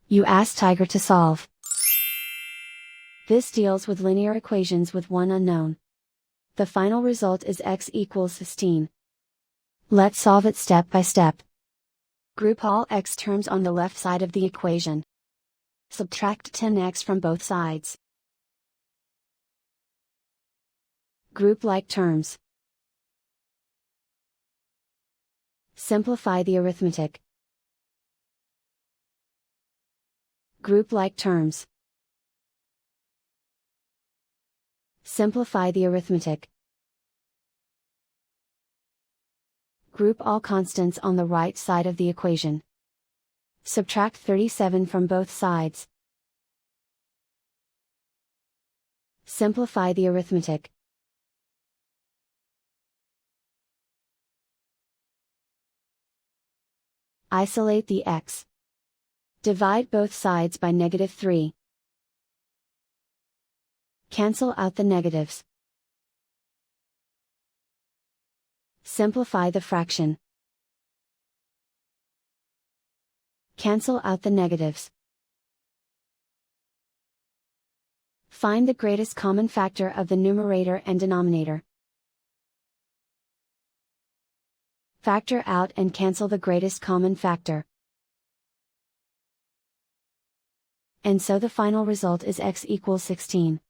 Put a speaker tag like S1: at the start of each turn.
S1: You ask Tiger to solve. This deals with linear equations with one unknown. The final result is x equals 16. Let's solve it step by step. Group all x terms on the left side of the equation. Subtract 10x from both sides. Group like terms. Simplify the arithmetic. Group like terms. Simplify the arithmetic. Group all constants on the right side of the equation. Subtract 37 from both sides. Simplify the arithmetic. Isolate the x. Divide both sides by -3. Cancel out the negatives. Simplify the fraction. Cancel out the negatives. Find the greatest common factor of the numerator and denominator. Factor out and cancel the greatest common factor. And so the final result is x equals 16.